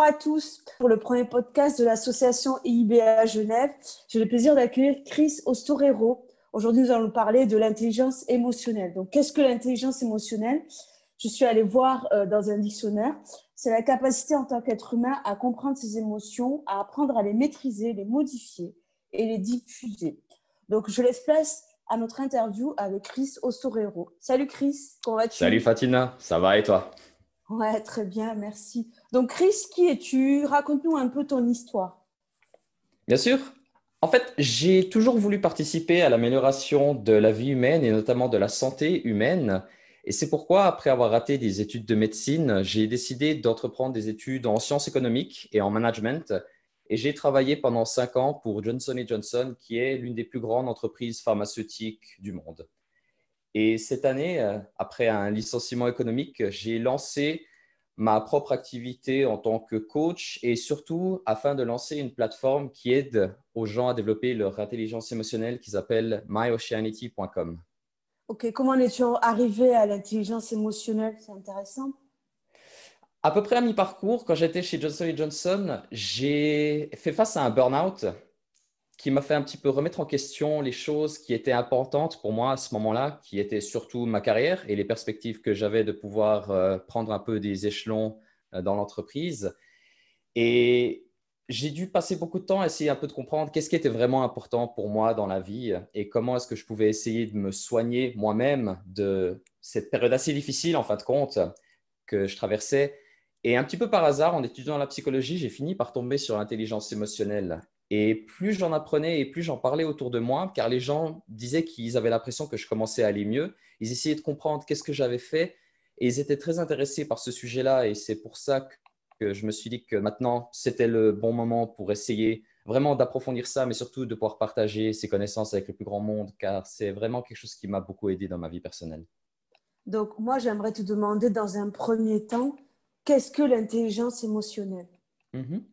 à tous pour le premier podcast de l'association IIBA Genève. J'ai le plaisir d'accueillir Chris Ostorero. Aujourd'hui, nous allons parler de l'intelligence émotionnelle. Donc, qu'est-ce que l'intelligence émotionnelle? Je suis allée voir dans un dictionnaire. C'est la capacité en tant qu'être humain à comprendre ses émotions, à apprendre à les maîtriser, les modifier et les diffuser. Donc, je laisse place à notre interview avec Chris Ostorero. Salut Chris, comment Salut vas-tu? Fatina, ça va et toi? Ouais, très bien, merci. Donc, Chris, qui es-tu? Raconte-nous un peu ton histoire. Bien sûr. En fait, j'ai toujours voulu participer à l'amélioration de la vie humaine et notamment de la santé humaine. Et c'est pourquoi, après avoir raté des études de médecine, j'ai décidé d'entreprendre des études en sciences économiques et en management. Et j'ai travaillé pendant 5 ans pour Johnson Johnson, qui est l'une des plus grandes entreprises pharmaceutiques du monde. Et cette année, après un licenciement économique, j'ai lancé ma propre activité en tant que coach et surtout afin de lancer une plateforme qui aide aux gens à développer leur intelligence émotionnelle qui s'appelle myoceanity.com. Ok, comment es-tu arrivé à l'intelligence émotionnelle? C'est intéressant. À peu près à mi-parcours, quand j'étais chez Johnson Johnson, j'ai fait face à un burn-out qui m'a fait un petit peu remettre en question les choses qui étaient importantes pour moi à ce moment-là, qui étaient surtout ma carrière et les perspectives que j'avais de pouvoir prendre un peu des échelons dans l'entreprise. Et j'ai dû passer beaucoup de temps à essayer un peu de comprendre qu'est-ce qui était vraiment important pour moi dans la vie et comment est-ce que je pouvais essayer de me soigner moi-même de cette période assez difficile en fin de compte que je traversais. Et un petit peu par hasard, en étudiant la psychologie, j'ai fini par tomber sur l'intelligence émotionnelle. Et plus j'en apprenais et plus j'en parlais autour de moi, car les gens disaient qu'ils avaient l'impression que je commençais à aller mieux. Ils essayaient de comprendre qu'est-ce que j'avais fait et ils étaient très intéressés par ce sujet-là. Et c'est pour ça que je me suis dit que maintenant, c'était le bon moment pour essayer vraiment d'approfondir ça, mais surtout de pouvoir partager ces connaissances avec le plus grand monde, car c'est vraiment quelque chose qui m'a beaucoup aidé dans ma vie personnelle. Donc, moi, j'aimerais te demander dans un premier temps, qu'est-ce que l'intelligence émotionnelle? Mhm.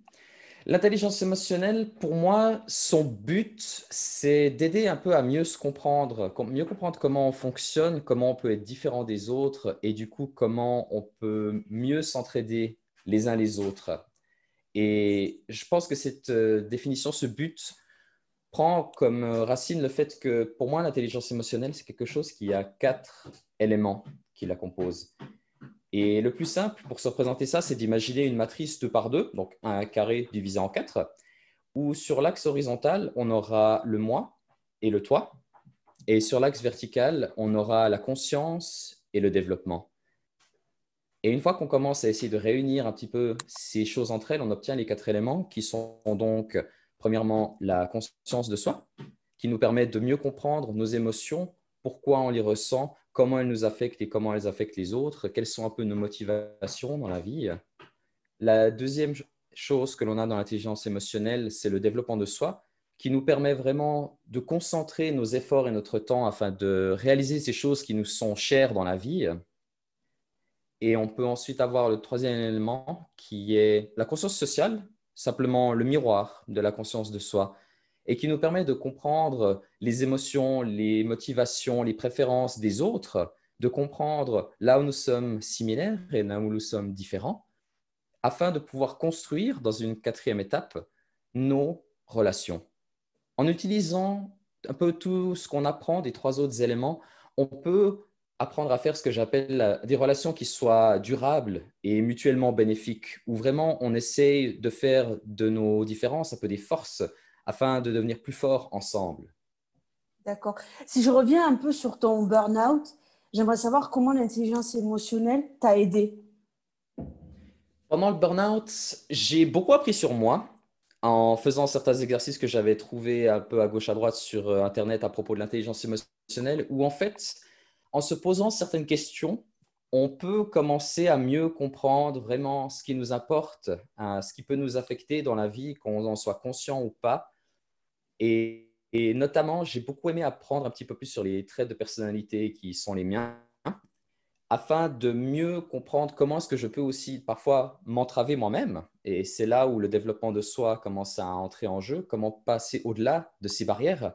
L'intelligence émotionnelle, pour moi, son but, c'est d'aider un peu à mieux se comprendre, mieux comprendre comment on fonctionne, comment on peut être différent des autres et du coup, comment on peut mieux s'entraider les uns les autres. Et je pense que cette définition, ce but, prend comme racine le fait que pour moi, l'intelligence émotionnelle, c'est quelque chose qui a 4 éléments qui la composent. Et le plus simple pour se représenter ça, c'est d'imaginer une matrice 2 par 2, donc un carré divisé en 4, où sur l'axe horizontal, on aura le moi et le toi, et sur l'axe vertical, on aura la conscience et le développement. Et une fois qu'on commence à essayer de réunir un petit peu ces choses entre elles, on obtient les 4 éléments qui sont donc, premièrement, la conscience de soi, qui nous permet de mieux comprendre nos émotions, pourquoi on les ressent, comment elles nous affectent et comment elles affectent les autres, quelles sont un peu nos motivations dans la vie. La deuxième chose que l'on a dans l'intelligence émotionnelle, c'est le développement de soi, qui nous permet vraiment de concentrer nos efforts et notre temps afin de réaliser ces choses qui nous sont chères dans la vie. Et on peut ensuite avoir le troisième élément qui est la conscience sociale, simplement le miroir de la conscience de soi, et qui nous permet de comprendre les émotions, les motivations, les préférences des autres, de comprendre là où nous sommes similaires et là où nous sommes différents, afin de pouvoir construire dans une quatrième étape nos relations. En utilisant un peu tout ce qu'on apprend des 3 autres éléments, on peut apprendre à faire ce que j'appelle des relations qui soient durables et mutuellement bénéfiques, où vraiment on essaye de faire de nos différences un peu des forces afin de devenir plus forts ensemble. D'accord. Si je reviens un peu sur ton burn-out, j'aimerais savoir comment l'intelligence émotionnelle t'a aidé. Pendant le burn-out, j'ai beaucoup appris sur moi en faisant certains exercices que j'avais trouvés un peu à gauche à droite sur Internet à propos de l'intelligence émotionnelle, où en fait, en se posant certaines questions, on peut commencer à mieux comprendre vraiment ce qui nous importe, ce qui peut nous affecter dans la vie, qu'on en soit conscient ou pas. Et notamment, j'ai beaucoup aimé apprendre un petit peu plus sur les traits de personnalité qui sont les miens afin de mieux comprendre comment est-ce que je peux aussi parfois m'entraver moi-même. Et c'est là où le développement de soi commence à entrer en jeu, comment passer au-delà de ces barrières,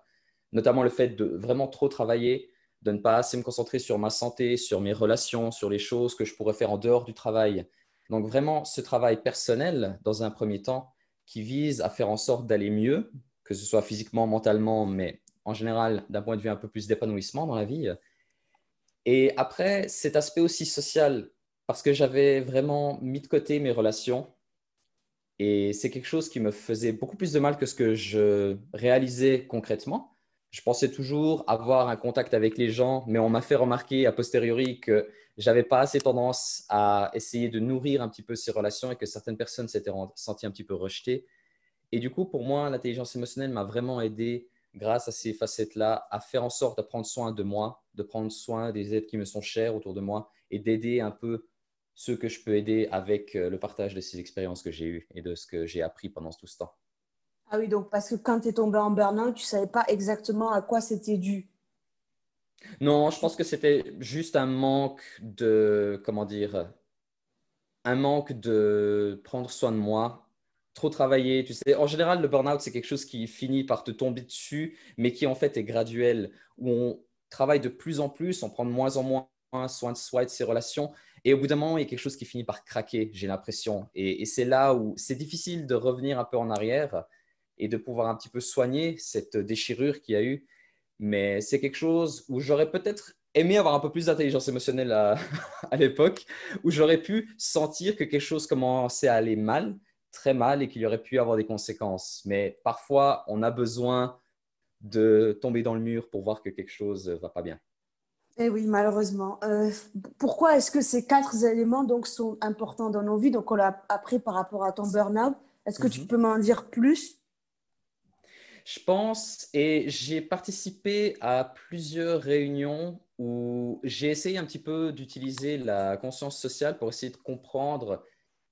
notamment le fait de vraiment trop travailler, de ne pas assez me concentrer sur ma santé, sur mes relations, sur les choses que je pourrais faire en dehors du travail. Donc vraiment, ce travail personnel, dans un premier temps, qui vise à faire en sorte d'aller mieux, que ce soit physiquement, mentalement, mais en général, d'un point de vue un peu plus d'épanouissement dans la vie. Et après, cet aspect aussi social, parce que j'avais vraiment mis de côté mes relations et c'est quelque chose qui me faisait beaucoup plus de mal que ce que je réalisais concrètement. Je pensais toujours avoir un contact avec les gens, mais on m'a fait remarquer a posteriori que j'avais pas assez tendance à essayer de nourrir un petit peu ces relations et que certaines personnes s'étaient senties un petit peu rejetées. Et du coup, pour moi, l'intelligence émotionnelle m'a vraiment aidé, grâce à ces facettes-là, à faire en sorte de prendre soin de moi, de prendre soin des êtres qui me sont chers autour de moi et d'aider un peu ceux que je peux aider avec le partage de ces expériences que j'ai eues et de ce que j'ai appris pendant tout ce temps. Ah oui, donc parce que quand tu es tombé en burn-out, tu ne savais pas exactement à quoi c'était dû. Non, je pense que c'était juste un manque de, comment dire, un manque de prendre soin de moi, trop travailler. Tu sais, en général, le burn-out, c'est quelque chose qui finit par te tomber dessus, mais qui en fait est graduel, où on travaille de plus en plus, on prend de moins en moins soin de soi et de ses relations. Et au bout d'un moment, il y a quelque chose qui finit par craquer, j'ai l'impression. Et c'est là où c'est difficile de revenir un peu en arrière et de pouvoir un petit peu soigner cette déchirure qu'il y a eu. Mais c'est quelque chose où j'aurais peut-être aimé avoir un peu plus d'intelligence émotionnelle à l'époque, où j'aurais pu sentir que quelque chose commençait à aller mal, très mal, et qu'il y aurait pu avoir des conséquences. Mais parfois, on a besoin de tomber dans le mur pour voir que quelque chose ne va pas bien. Eh oui, malheureusement. Pourquoi est-ce que ces quatre éléments donc, sont importants dans nos vies? Donc, on l'a appris par rapport à ton burn-out. Est-ce que tu Mhm. peux m'en dire plus? Je pense, et j'ai participé à plusieurs réunions où j'ai essayé un petit peu d'utiliser la conscience sociale pour essayer de comprendre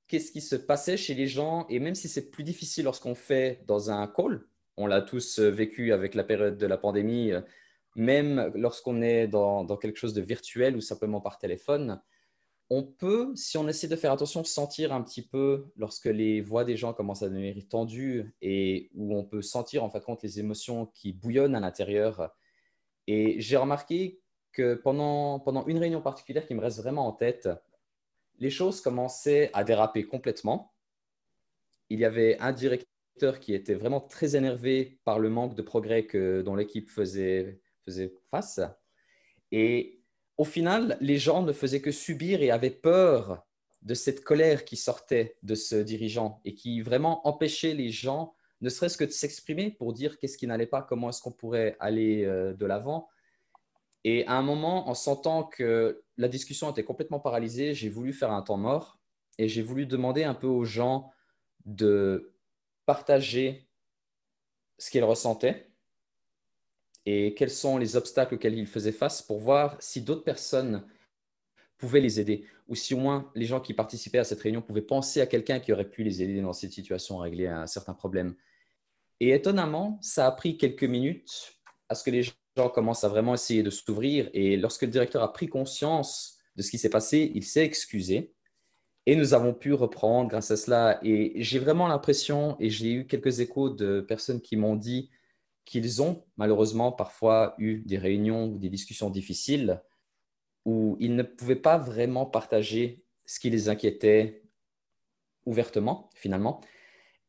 qu'est-ce qui se passait chez les gens. Et même si c'est plus difficile lorsqu'on fait dans un call, on l'a tous vécu avec la période de la pandémie, même lorsqu'on est dans quelque chose de virtuel ou simplement par téléphone, on peut, si on essaie de faire attention, sentir un petit peu lorsque les voix des gens commencent à devenir tendues et où on peut sentir en fin de compte les émotions qui bouillonnent à l'intérieur. Et j'ai remarqué que pendant une réunion particulière qui me reste vraiment en tête, les choses commençaient à déraper complètement. Il y avait un directeur qui était vraiment très énervé par le manque de progrès dont l'équipe faisait face. Et au final, les gens ne faisaient que subir et avaient peur de cette colère qui sortait de ce dirigeant et qui vraiment empêchait les gens, ne serait-ce que de s'exprimer pour dire qu'est-ce qui n'allait pas, comment est-ce qu'on pourrait aller de l'avant. Et à un moment, en sentant que la discussion était complètement paralysée, j'ai voulu faire un temps mort et j'ai voulu demander un peu aux gens de partager ce qu'ils ressentaient et quels sont les obstacles auxquels ils faisaient face pour voir si d'autres personnes pouvaient les aider ou si au moins les gens qui participaient à cette réunion pouvaient penser à quelqu'un qui aurait pu les aider dans cette situation à régler un certain problème. Et étonnamment, ça a pris quelques minutes à ce que les gens commencent à vraiment essayer de s'ouvrir. Et lorsque le directeur a pris conscience de ce qui s'est passé, il s'est excusé. Et nous avons pu reprendre grâce à cela. Et j'ai vraiment l'impression, et j'ai eu quelques échos de personnes qui m'ont dit qu'ils ont malheureusement parfois eu des réunions ou des discussions difficiles où ils ne pouvaient pas vraiment partager ce qui les inquiétait ouvertement, finalement.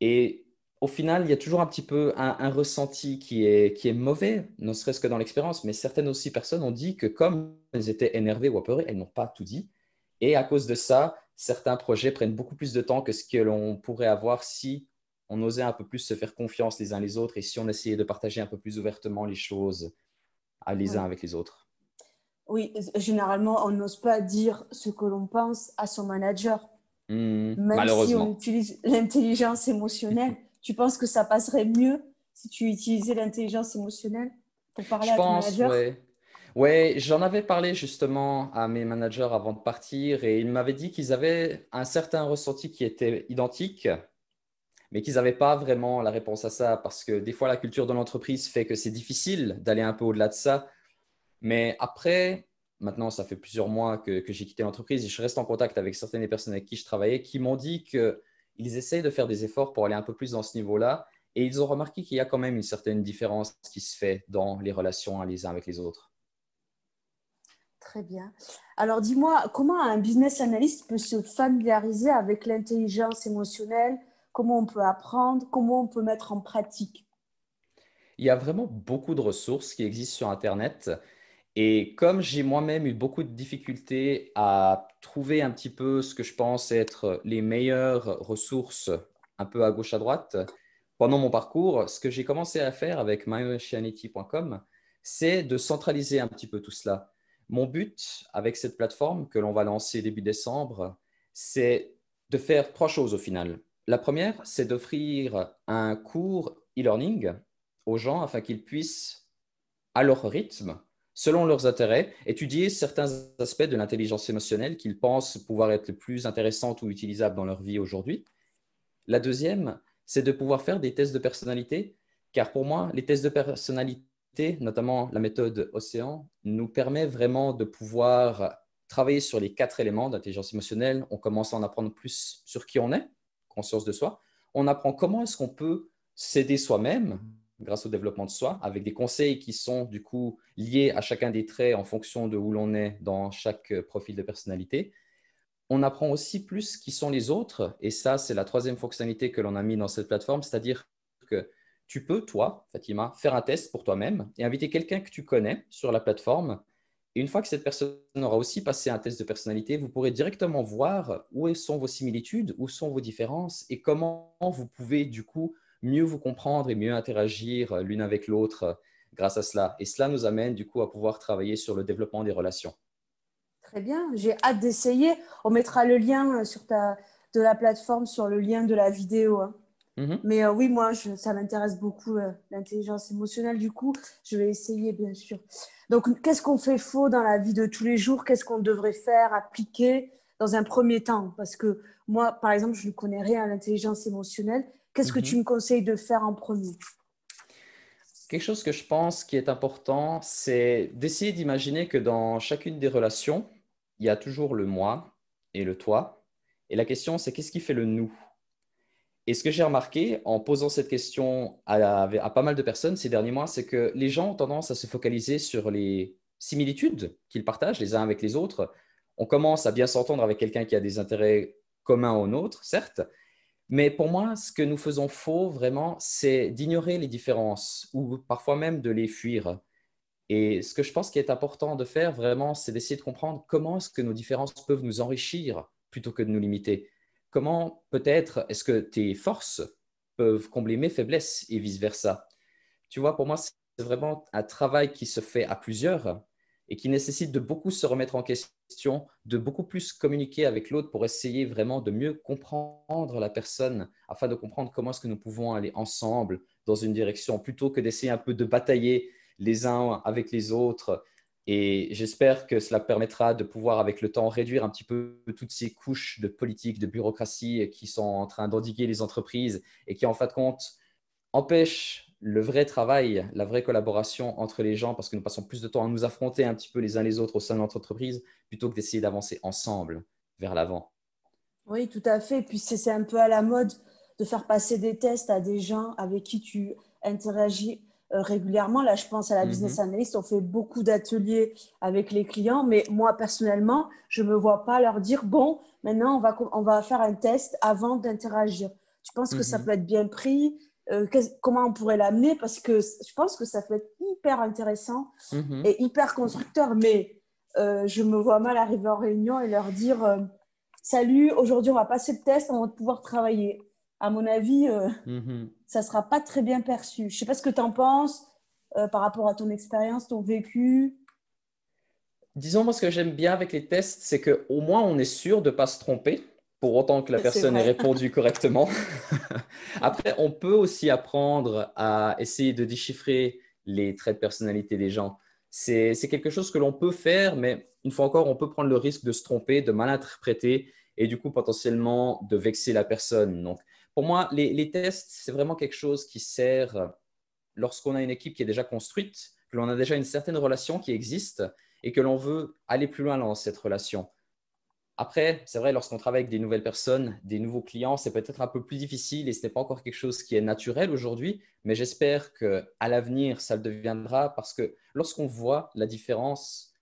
Et au final, il y a toujours un petit peu un ressenti qui est mauvais, ne serait-ce que dans l'expérience, mais certaines aussi personnes ont dit que comme elles étaient énervées ou apeurées, elles n'ont pas tout dit. Et à cause de ça, certains projets prennent beaucoup plus de temps que ce que l'on pourrait avoir si on osait un peu plus se faire confiance les uns les autres et si on essayait de partager un peu plus ouvertement les choses les uns Oui. avec les autres. Oui, généralement, on n'ose pas dire ce que l'on pense à son manager, même si on Malheureusement. utilise l'intelligence émotionnelle. Tu penses que ça passerait mieux si tu utilisais l'intelligence émotionnelle pour parler Je à ton pense, manager? ouais. Ouais, j'en avais parlé justement à mes managers avant de partir et ils m'avaient dit qu'ils avaient un certain ressenti qui était identique, mais qu'ils n'avaient pas vraiment la réponse à ça parce que des fois la culture de l'entreprise fait que c'est difficile d'aller un peu au-delà de ça. Mais après, maintenant, ça fait plusieurs mois que j'ai quitté l'entreprise et je reste en contact avec certaines des personnes avec qui je travaillais qui m'ont dit qu'ils essayent de faire des efforts pour aller un peu plus dans ce niveau-là et ils ont remarqué qu'il y a quand même une certaine différence qui se fait dans les relations les uns avec les autres. Très bien. Alors, dis-moi, comment un business analyst peut se familiariser avec l'intelligence émotionnelle? Comment on peut apprendre? Comment on peut mettre en pratique? Il y a vraiment beaucoup de ressources qui existent sur Internet. Et comme j'ai moi-même eu beaucoup de difficultés à trouver un petit peu ce que je pense être les meilleures ressources, un peu à gauche à droite, pendant mon parcours, ce que j'ai commencé à faire avec myoceanity.com, c'est de centraliser un petit peu tout cela. Mon but avec cette plateforme que l'on va lancer début décembre, c'est de faire trois choses au final. La première, c'est d'offrir un cours e-learning aux gens afin qu'ils puissent, à leur rythme, selon leurs intérêts, étudier certains aspects de l'intelligence émotionnelle qu'ils pensent pouvoir être les plus intéressants ou utilisables dans leur vie aujourd'hui. La deuxième, c'est de pouvoir faire des tests de personnalité, car pour moi, les tests de personnalité, notamment la méthode Océan, nous permet vraiment de pouvoir travailler sur les quatre éléments d'intelligence émotionnelle. On commence à en apprendre plus sur qui on est, conscience de soi. On apprend comment est-ce qu'on peut s'aider soi-même grâce au développement de soi, avec des conseils qui sont du coup liés à chacun des traits en fonction de où l'on est dans chaque profil de personnalité. On apprend aussi plus qui sont les autres, et ça, c'est la troisième fonctionnalité que l'on a mis dans cette plateforme, c'est-à-dire que tu peux, toi, Fatima, faire un test pour toi-même et inviter quelqu'un que tu connais sur la plateforme. Et une fois que cette personne aura aussi passé un test de personnalité, vous pourrez directement voir où sont vos similitudes, où sont vos différences et comment vous pouvez du coup mieux vous comprendre et mieux interagir l'une avec l'autre grâce à cela. Et cela nous amène du coup à pouvoir travailler sur le développement des relations. Très bien, j'ai hâte d'essayer. On mettra le lien de la plateforme sur le lien de la vidéo, hein. Mhm. Mais oui, moi, ça m'intéresse beaucoup, l'intelligence émotionnelle. Du coup, je vais essayer, bien sûr. Donc, qu'est-ce qu'on fait faux dans la vie de tous les jours? Qu'est-ce qu'on devrait faire, appliquer dans un premier temps? Parce que moi, par exemple, je ne connais rien à l'intelligence émotionnelle. Qu'est-ce que tu Mhm. me conseilles de faire en premier? Quelque chose que je pense qui est important, c'est d'essayer d'imaginer que dans chacune des relations, il y a toujours le moi et le toi. Et la question, c'est qu'est-ce qui fait le nous? Et ce que j'ai remarqué en posant cette question à pas mal de personnes ces derniers mois, c'est que les gens ont tendance à se focaliser sur les similitudes qu'ils partagent les uns avec les autres. On commence à bien s'entendre avec quelqu'un qui a des intérêts communs aux nôtres, certes, mais pour moi, ce que nous faisons faux, vraiment, c'est d'ignorer les différences ou parfois même de les fuir. Et ce que je pense qui est important de faire, vraiment, c'est d'essayer de comprendre comment est-ce que nos différences peuvent nous enrichir plutôt que de nous limiter. Comment peut-être est-ce que tes forces peuvent combler mes faiblesses et vice-versa. Tu vois, pour moi, c'est vraiment un travail qui se fait à plusieurs et qui nécessite de beaucoup se remettre en question, de beaucoup plus communiquer avec l'autre pour essayer vraiment de mieux comprendre la personne afin de comprendre comment est-ce que nous pouvons aller ensemble dans une direction plutôt que d'essayer un peu de batailler les uns avec les autres. Et j'espère que cela permettra de pouvoir, avec le temps, réduire un petit peu toutes ces couches de politique, de bureaucratie qui sont en train d'endiguer les entreprises et qui, en fin de compte, empêchent le vrai travail, la vraie collaboration entre les gens parce que nous passons plus de temps à nous affronter un petit peu les uns les autres au sein de notre entreprise plutôt que d'essayer d'avancer ensemble vers l'avant. Oui, tout à fait. Puis c'est un peu à la mode de faire passer des tests à des gens avec qui tu interagis régulièrement. Là, je pense à la business Mhm, analyst. On fait beaucoup d'ateliers avec les clients, mais moi, personnellement, je ne me vois pas leur dire, bon, maintenant, on va faire un test avant d'interagir. Tu penses que ça mhm, peut être bien pris? Comment on pourrait l'amener? Parce que je pense que ça peut être hyper intéressant mhm, et hyper constructeur, mais je me vois mal arriver en réunion et leur dire salut, aujourd'hui on va passer le test, on va pouvoir travailler. À mon avis, mhm. ça ne sera pas très bien perçu. Je ne sais pas ce que tu en penses par rapport à ton expérience, ton vécu. Disons, moi, ce que j'aime bien avec les tests, c'est qu'au moins on est sûr de ne pas se tromper pour autant que la C'est personne ait vrai. répondu correctement. Après, on peut aussi apprendre à essayer de déchiffrer les traits de personnalité des gens. C'est quelque chose que l'on peut faire, mais une fois encore, on peut prendre le risque de se tromper, de mal interpréter et du coup potentiellement de vexer la personne. Donc, pour moi, les tests, c'est vraiment quelque chose qui sert lorsqu'on a une équipe qui est déjà construite, que l'on a déjà une certaine relation qui existe et que l'on veut aller plus loin dans cette relation. Après, c'est vrai, lorsqu'on travaille avec des nouvelles personnes, des nouveaux clients, c'est peut-être un peu plus difficile et ce n'est pas encore quelque chose qui est naturel aujourd'hui, mais j'espère qu'à l'avenir, ça le deviendra parce que lorsqu'on voit la différence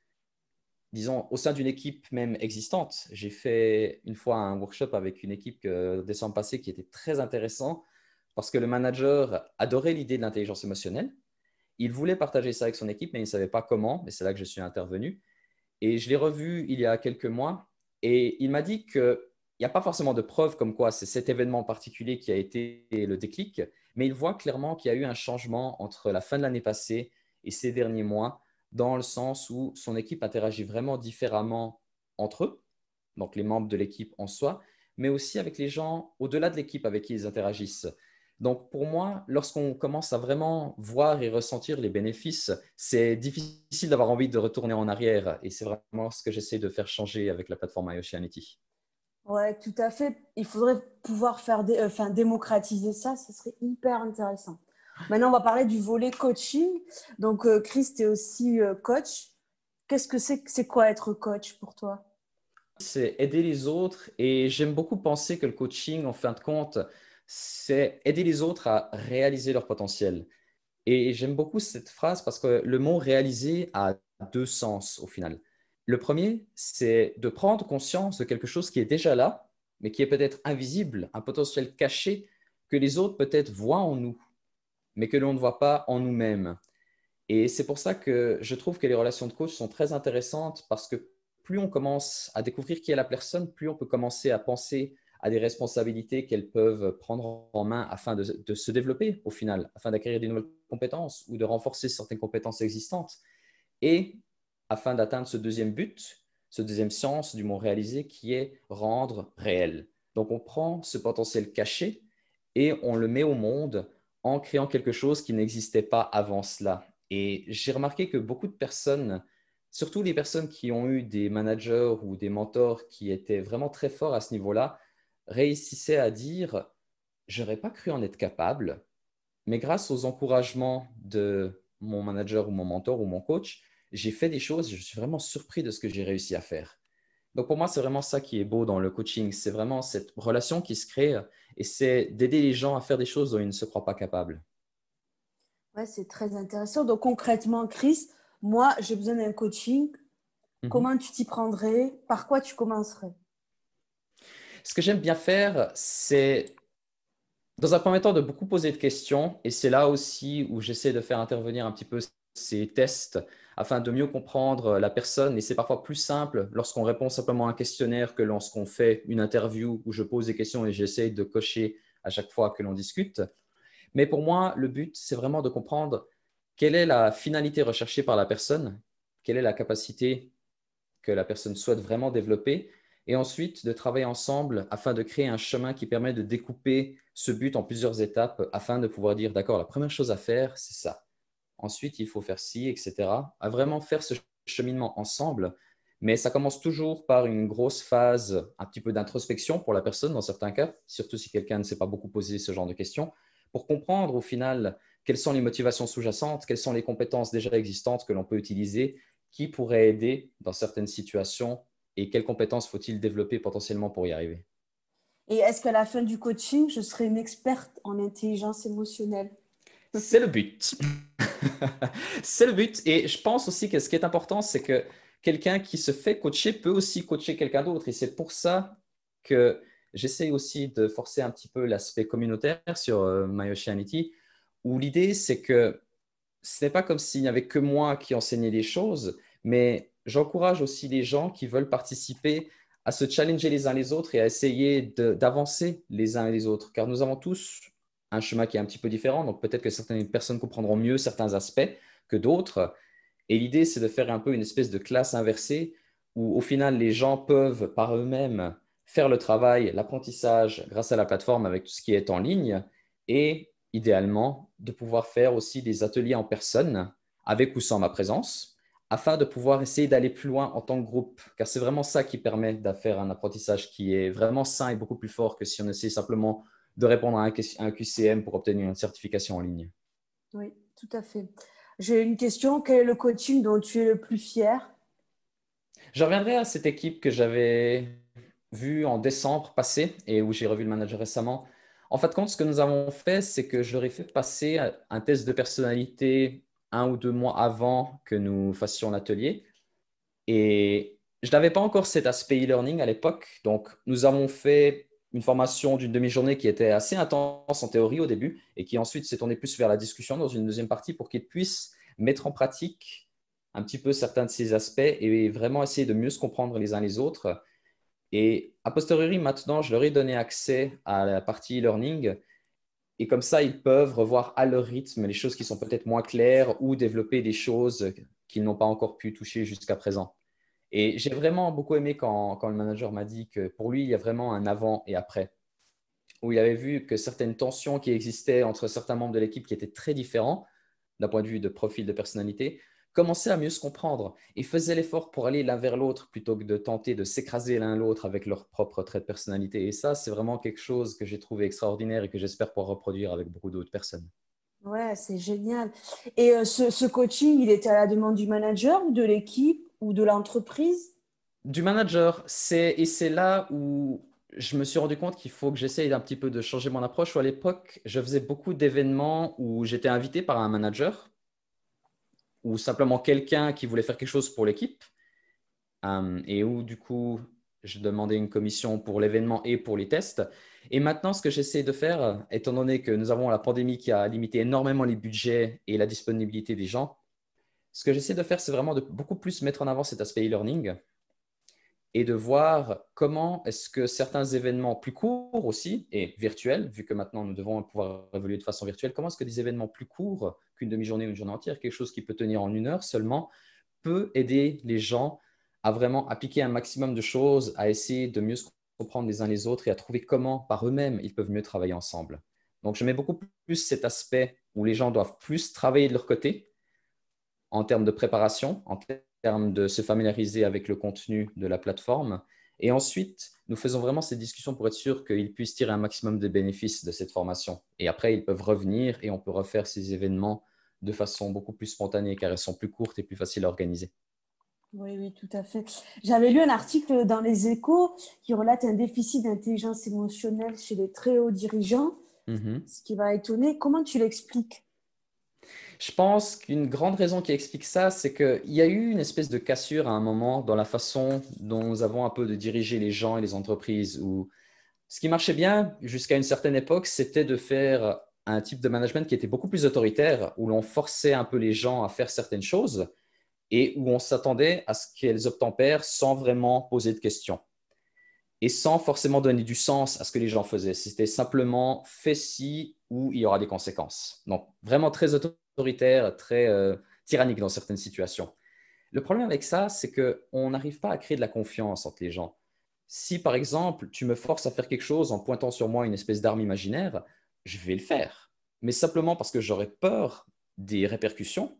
disons, au sein d'une équipe même existante. J'ai fait une fois un workshop avec une équipe décembre passé qui était très intéressant parce que le manager adorait l'idée de l'intelligence émotionnelle. Il voulait partager ça avec son équipe, mais il ne savait pas comment. Mais c'est là que je suis intervenu. Et je l'ai revu il y a quelques mois et il m'a dit qu'il n'y a pas forcément de preuves comme quoi c'est cet événement particulier qui a été le déclic, mais il voit clairement qu'il y a eu un changement entre la fin de l'année passée et ces derniers mois, dans le sens où son équipe interagit vraiment différemment entre eux, donc les membres de l'équipe en soi, mais aussi avec les gens au-delà de l'équipe avec qui ils interagissent. Donc, pour moi, lorsqu'on commence à vraiment voir et ressentir les bénéfices, c'est difficile d'avoir envie de retourner en arrière. Et c'est vraiment ce que j'essaie de faire changer avec la plateforme iOceanity. Ouais, tout à fait. Il faudrait pouvoir enfin, démocratiser ça, ça serait hyper intéressant. Maintenant, on va parler du volet coaching. Donc, Chris, tu es aussi coach. Qu'est-ce que c'est quoi être coach pour toi? C'est aider les autres et j'aime beaucoup penser que le coaching, en fin de compte, c'est aider les autres à réaliser leur potentiel. Et j'aime beaucoup cette phrase parce que le mot réaliser a deux sens au final. Le premier, c'est de prendre conscience de quelque chose qui est déjà là, mais qui est peut-être invisible, un potentiel caché que les autres peut-être voient en nous, mais que l'on ne voit pas en nous-mêmes. Et c'est pour ça que je trouve que les relations de coach sont très intéressantes parce que plus on commence à découvrir qui est la personne, plus on peut commencer à penser à des responsabilités qu'elles peuvent prendre en main afin de se développer au final, afin d'acquérir des nouvelles compétences ou de renforcer certaines compétences existantes. Et afin d'atteindre ce deuxième but, ce deuxième sens du mot réalisé qui est rendre réel. Donc on prend ce potentiel caché et on le met au monde en créant quelque chose qui n'existait pas avant cela. Et j'ai remarqué que beaucoup de personnes, surtout les personnes qui ont eu des managers ou des mentors qui étaient vraiment très forts à ce niveau-là, réussissaient à dire, j'aurais pas cru en être capable, mais grâce aux encouragements de mon manager ou mon mentor ou mon coach, j'ai fait des choses et je suis vraiment surpris de ce que j'ai réussi à faire. Donc pour moi, c'est vraiment ça qui est beau dans le coaching. C'est vraiment cette relation qui se crée et c'est d'aider les gens à faire des choses dont ils ne se croient pas capables. Ouais, c'est très intéressant. Donc, concrètement, Chris, moi, j'ai besoin d'un coaching. Mhm. Comment tu t'y prendrais? Par quoi tu commencerais? Ce que j'aime bien faire, c'est dans un premier temps de beaucoup poser de questions et c'est là aussi où j'essaie de faire intervenir un petit peu ces tests afin de mieux comprendre la personne et c'est parfois plus simple lorsqu'on répond simplement à un questionnaire que lorsqu'on fait une interview où je pose des questions et j'essaie de cocher à chaque fois que l'on discute. Mais pour moi, le but, c'est vraiment de comprendre quelle est la finalité recherchée par la personne, quelle est la capacité que la personne souhaite vraiment développer, et ensuite de travailler ensemble afin de créer un chemin qui permet de découper ce but en plusieurs étapes afin de pouvoir dire, d'accord, la première chose à faire, c'est ça. Ensuite, il faut faire ci, etc. À vraiment faire ce cheminement ensemble. Mais ça commence toujours par une grosse phase, un petit peu d'introspection pour la personne dans certains cas, surtout si quelqu'un ne s'est pas beaucoup posé ce genre de questions, pour comprendre au final quelles sont les motivations sous-jacentes, quelles sont les compétences déjà existantes que l'on peut utiliser, qui pourraient aider dans certaines situations et quelles compétences faut-il développer potentiellement pour y arriver. Et est-ce qu'à la fin du coaching, je serai une experte en intelligence émotionnelle? C'est le but. C'est le but. Et je pense aussi que ce qui est important, c'est que quelqu'un qui se fait coacher peut aussi coacher quelqu'un d'autre. Et c'est pour ça que j'essaie aussi de forcer un petit peu l'aspect communautaire sur My Oceanity, où l'idée, c'est que ce n'est pas comme s'il n'y avait que moi qui enseignais des choses, mais j'encourage aussi les gens qui veulent participer à se challenger les uns les autres et à essayer d'avancer les uns et les autres, car nous avons tous un chemin qui est un petit peu différent, donc peut-être que certaines personnes comprendront mieux certains aspects que d'autres. Et l'idée, c'est de faire un peu une espèce de classe inversée où au final, les gens peuvent par eux-mêmes faire le travail, l'apprentissage grâce à la plateforme avec tout ce qui est en ligne et idéalement de pouvoir faire aussi des ateliers en personne avec ou sans ma présence afin de pouvoir essayer d'aller plus loin en tant que groupe, car c'est vraiment ça qui permet de faire un apprentissage qui est vraiment sain et beaucoup plus fort que si on essaie simplement de répondre à un QCM pour obtenir une certification en ligne. Oui, tout à fait. J'ai une question. Quel est le coaching dont tu es le plus fier? Je reviendrai à cette équipe que j'avais vue en décembre passé et où j'ai revu le manager récemment. En fin de compte, ce que nous avons fait, c'est que je leur ai fait passer un test de personnalité 1 ou 2 mois avant que nous fassions l'atelier. Et je n'avais pas encore cet aspect e-learning à l'époque. Donc, nous avons fait une formation d'une demi-journée qui était assez intense en théorie au début et qui ensuite s'est tournée plus vers la discussion dans une deuxième partie pour qu'ils puissent mettre en pratique un petit peu certains de ces aspects et vraiment essayer de mieux se comprendre les uns les autres. Et a posteriori, maintenant, je leur ai donné accès à la partie e-learning et comme ça, ils peuvent revoir à leur rythme les choses qui sont peut-être moins claires ou développer des choses qu'ils n'ont pas encore pu toucher jusqu'à présent. Et j'ai vraiment beaucoup aimé quand le manager m'a dit que pour lui, il y a vraiment un avant et après, où il avait vu que certaines tensions qui existaient entre certains membres de l'équipe qui étaient très différents d'un point de vue de profil de personnalité commençaient à mieux se comprendre et faisaient l'effort pour aller l'un vers l'autre plutôt que de tenter de s'écraser l'un l'autre avec leurs propres traits de personnalité. Et ça, c'est vraiment quelque chose que j'ai trouvé extraordinaire et que j'espère pouvoir reproduire avec beaucoup d'autres personnes. Ouais, c'est génial. Et ce coaching, il était à la demande du manager ou de l'équipe ou de l'entreprise? Du manager, et c'est là où je me suis rendu compte qu'il faut que j'essaye un petit peu de changer mon approche. Où à l'époque, je faisais beaucoup d'événements où j'étais invité par un manager ou simplement quelqu'un qui voulait faire quelque chose pour l'équipe et où du coup, je demandais une commission pour l'événement et pour les tests. Et maintenant, ce que j'essaie de faire, étant donné que nous avons la pandémie qui a limité énormément les budgets et la disponibilité des gens, ce que j'essaie de faire, c'est vraiment de beaucoup plus mettre en avant cet aspect e-learning et de voir comment est-ce que certains événements plus courts aussi, et virtuels, vu que maintenant nous devons pouvoir évoluer de façon virtuelle, comment est-ce que des événements plus courts qu'une demi-journée ou une journée entière, quelque chose qui peut tenir en 1 heure seulement, peut aider les gens à vraiment appliquer un maximum de choses, à essayer de mieux se comprendre les uns les autres et à trouver comment par eux-mêmes ils peuvent mieux travailler ensemble. Donc je mets beaucoup plus cet aspect où les gens doivent plus travailler de leur côté en termes de préparation, en termes de se familiariser avec le contenu de la plateforme. Et ensuite, nous faisons vraiment ces discussions pour être sûr qu'ils puissent tirer un maximum de bénéfices de cette formation. Et après, ils peuvent revenir et on peut refaire ces événements de façon beaucoup plus spontanée car elles sont plus courtes et plus faciles à organiser. Oui, oui, tout à fait. J'avais lu un article dans Les Échos qui relate un déficit d'intelligence émotionnelle chez les très hauts dirigeants, Mhm. ce qui m'a étonné. Comment tu l'expliques? Je pense qu'une grande raison qui explique ça, c'est qu'il y a eu une espèce de cassure à un moment dans la façon dont nous avons un peu de diriger les gens et les entreprises, où ce qui marchait bien jusqu'à une certaine époque, c'était de faire un type de management qui était beaucoup plus autoritaire, où l'on forçait un peu les gens à faire certaines choses et où on s'attendait à ce qu'elles obtempèrent sans vraiment poser de questions et sans forcément donner du sens à ce que les gens faisaient. C'était simplement fait ci ou il y aura des conséquences. Donc vraiment très autoritaire, très tyrannique dans certaines situations. Le problème avec ça, c'est qu'on n'arrive pas à créer de la confiance entre les gens. Si, par exemple, tu me forces à faire quelque chose en pointant sur moi une espèce d'arme imaginaire, je vais le faire. Mais simplement parce que j'aurais peur des répercussions.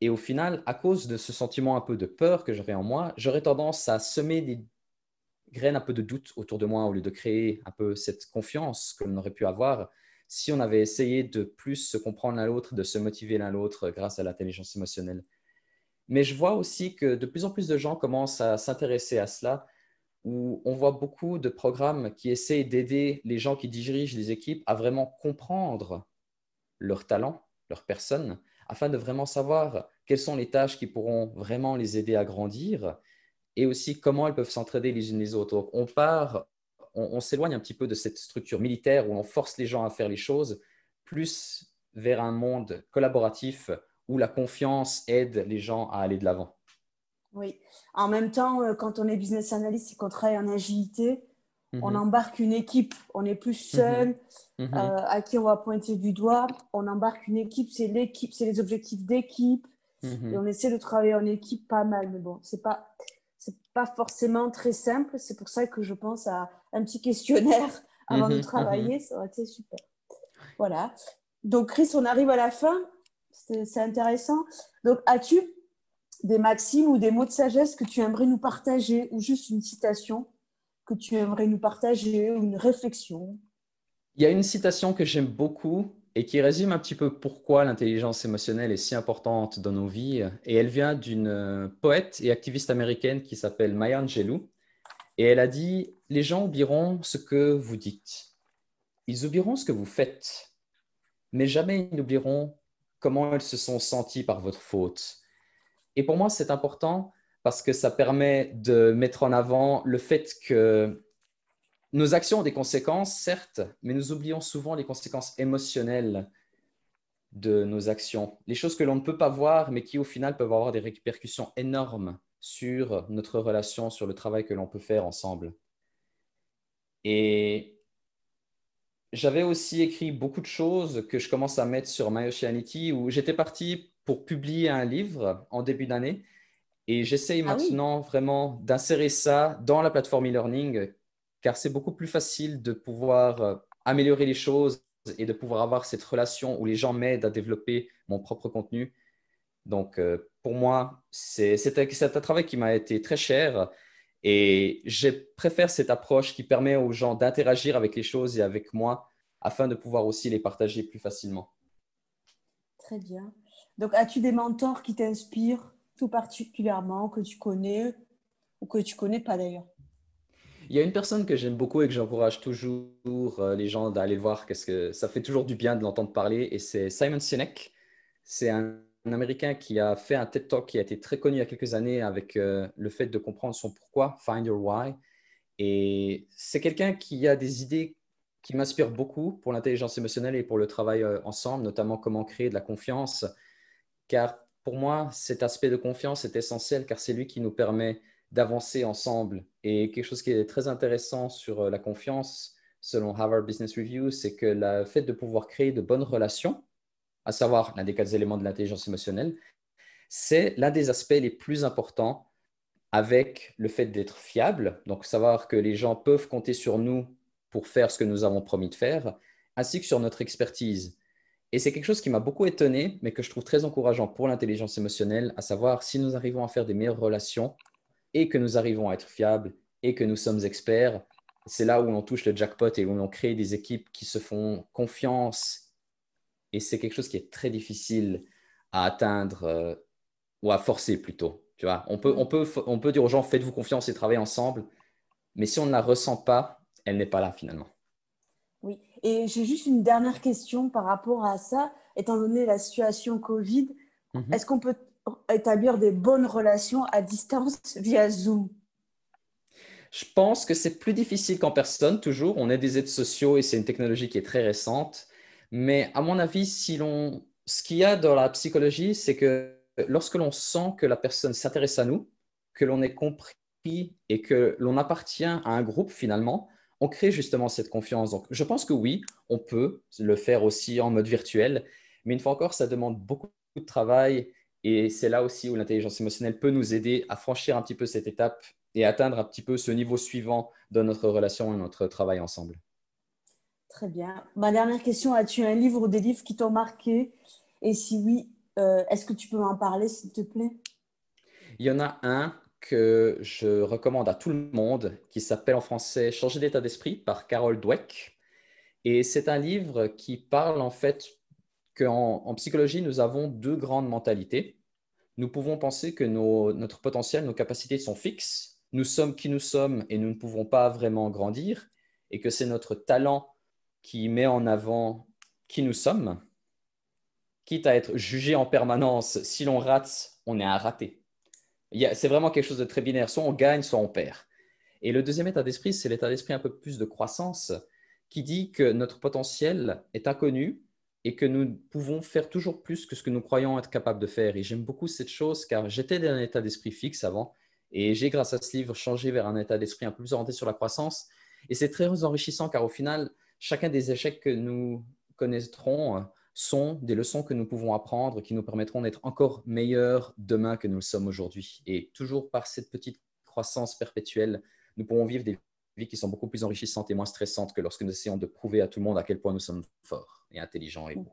Et au final, à cause de ce sentiment un peu de peur que j'aurais en moi, j'aurais tendance à semer des graines un peu de doute autour de moi au lieu de créer un peu cette confiance que l'on aurait pu avoir si on avait essayé de plus se comprendre l'un l'autre, de se motiver l'un l'autre grâce à l'intelligence émotionnelle. Mais je vois aussi que de plus en plus de gens commencent à s'intéresser à cela, où on voit beaucoup de programmes qui essayent d'aider les gens qui dirigent les équipes à vraiment comprendre leurs talents, leurs personnes, afin de vraiment savoir quelles sont les tâches qui pourront vraiment les aider à grandir et aussi comment elles peuvent s'entraider les unes les autres. Donc, on s'éloigne un petit peu de cette structure militaire où on force les gens à faire les choses, plus vers un monde collaboratif où la confiance aide les gens à aller de l'avant. Oui. En même temps, quand on est business analyst et qu'on travaille en agilité, on Mhm, embarque une équipe. On n'est plus mhm, seul mhm, à qui on va pointer du doigt. On embarque une équipe, c'est les objectifs d'équipe. Et mhm, on essaie de travailler en équipe pas mal. Mais bon, c'est pas forcément très simple. C'est pour ça que je pense à un petit questionnaire avant de mhm, mhm. travailler. Ça aurait été super. Voilà. Donc, Chris, on arrive à la fin. C'est intéressant. Donc, as-tu des maximes ou des mots de sagesse que tu aimerais nous partager ou juste une citation que tu aimerais nous partager ou une réflexion? Il y a une citation que j'aime beaucoup et qui résume un petit peu pourquoi l'intelligence émotionnelle est si importante dans nos vies. Et elle vient d'une poète et activiste américaine qui s'appelle Maya Angelou. Et elle a dit, les gens oublieront ce que vous dites. Ils oublieront ce que vous faites, mais jamais ils n'oublieront comment ils se sont sentis par votre faute. Et pour moi, c'est important parce que ça permet de mettre en avant le fait que nos actions ont des conséquences, certes, mais nous oublions souvent les conséquences émotionnelles de nos actions. Les choses que l'on ne peut pas voir, mais qui au final peuvent avoir des répercussions énormes sur notre relation, sur le travail que l'on peut faire ensemble. Et j'avais aussi écrit beaucoup de choses que je commence à mettre sur My Oceanity, où j'étais parti pour publier un livre en début d'année. Et j'essaye Ah oui, maintenant vraiment d'insérer ça dans la plateforme e-learning, car c'est beaucoup plus facile de pouvoir améliorer les choses et de pouvoir avoir cette relation où les gens m'aident à développer mon propre contenu. Donc, pour moi, c'est un travail qui m'a été très cher et je préfère cette approche qui permet aux gens d'interagir avec les choses et avec moi afin de pouvoir aussi les partager plus facilement. très bien. Donc, as-tu des mentors qui t'inspirent tout particulièrement, que tu connais ou que tu connais pas d'ailleurs? Il y a une personne que j'aime beaucoup et que j'encourage toujours les gens d'aller voir parce que ça fait toujours du bien de l'entendre parler et c'est Simon Sinek. C'est un Américain qui a fait un TED Talk qui a été très connu il y a quelques années avec le fait de comprendre son pourquoi, Find Your Why. Et c'est quelqu'un qui a des idées qui m'inspirent beaucoup pour l'intelligence émotionnelle et pour le travail ensemble, notamment comment créer de la confiance. Car pour moi, cet aspect de confiance est essentiel car c'est lui qui nous permet d'avancer ensemble. Et quelque chose qui est très intéressant sur la confiance, selon Harvard Business Review, c'est que le fait de pouvoir créer de bonnes relations, à savoir l'un des 4 éléments de l'intelligence émotionnelle, c'est l'un des aspects les plus importants avec le fait d'être fiable, donc savoir que les gens peuvent compter sur nous pour faire ce que nous avons promis de faire, ainsi que sur notre expertise. Et c'est quelque chose qui m'a beaucoup étonné, mais que je trouve très encourageant pour l'intelligence émotionnelle, à savoir si nous arrivons à faire des meilleures relations et que nous arrivons à être fiables et que nous sommes experts, c'est là où on touche le jackpot et où on crée des équipes qui se font confiance. Et c'est quelque chose qui est très difficile à atteindre ou à forcer plutôt. Tu vois, Oui. on peut dire aux gens, faites-vous confiance et travaillez ensemble, mais si on ne la ressent pas, elle n'est pas là finalement. Oui. Et j'ai juste une dernière question par rapport à ça. Étant donné la situation Covid, Mhm. est-ce qu'on peut établir des bonnes relations à distance via Zoom? Je pense que c'est plus difficile qu'en personne, toujours. On est des êtres sociaux et c'est une technologie qui est très récente. Mais à mon avis, ce qu'il y a dans la psychologie, c'est que lorsque l'on sent que la personne s'intéresse à nous, que l'on est compris et que l'on appartient à un groupe finalement, on crée justement cette confiance. Donc, je pense que oui, on peut le faire aussi en mode virtuel, mais une fois encore, ça demande beaucoup de travail et c'est là aussi où l'intelligence émotionnelle peut nous aider à franchir un petit peu cette étape et atteindre un petit peu ce niveau suivant dans notre relation et notre travail ensemble. Très bien. Ma dernière question, as-tu un livre ou des livres qui t'ont marqué? Et si oui, est-ce que tu peux m'en parler, s'il te plaît? Il y en a un que je recommande à tout le monde qui s'appelle en français Changer d'état d'esprit par Carol Dweck. Et c'est un livre qui parle en fait qu'en psychologie, nous avons 2 grandes mentalités. Nous pouvons penser que notre potentiel, nos capacités sont fixes. Nous sommes qui nous sommes et nous ne pouvons pas vraiment grandir. Et que c'est notre talent qui met en avant qui nous sommes, quitte à être jugé en permanence. Si l'on rate, on est un raté. C'est vraiment quelque chose de très binaire. Soit on gagne, soit on perd. Et le deuxième état d'esprit, c'est l'état d'esprit un peu plus de croissance, qui dit que notre potentiel est inconnu et que nous pouvons faire toujours plus que ce que nous croyons être capables de faire. Et j'aime beaucoup cette chose car j'étais dans un état d'esprit fixe avant et j'ai, grâce à ce livre, changé vers un état d'esprit un peu plus orienté sur la croissance. Et c'est très enrichissant car au final, chacun des échecs que nous connaîtrons sont des leçons que nous pouvons apprendre qui nous permettront d'être encore meilleurs demain que nous le sommes aujourd'hui. Et toujours par cette petite croissance perpétuelle, nous pourrons vivre des vies qui sont beaucoup plus enrichissantes et moins stressantes que lorsque nous essayons de prouver à tout le monde à quel point nous sommes forts et intelligents et beaux.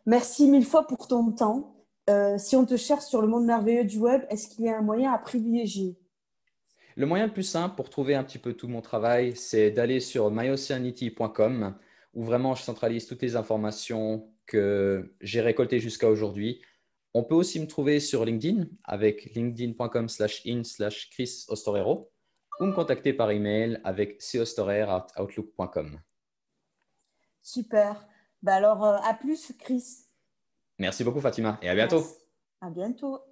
Merci mille fois pour ton temps. Si on te cherche sur le monde merveilleux du web, est-ce qu'il y a un moyen à privilégier? Le moyen le plus simple pour trouver un petit peu tout mon travail, c'est d'aller sur myoceanity.com où vraiment je centralise toutes les informations que j'ai récoltées jusqu'à aujourd'hui. On peut aussi me trouver sur LinkedIn avec linkedin.com/in/Chris Ostorero ou me contacter par email avec costorer@outlook.com. Super. Bah alors, à plus, Chris. Merci beaucoup Fatima et à Merci. bientôt. À bientôt.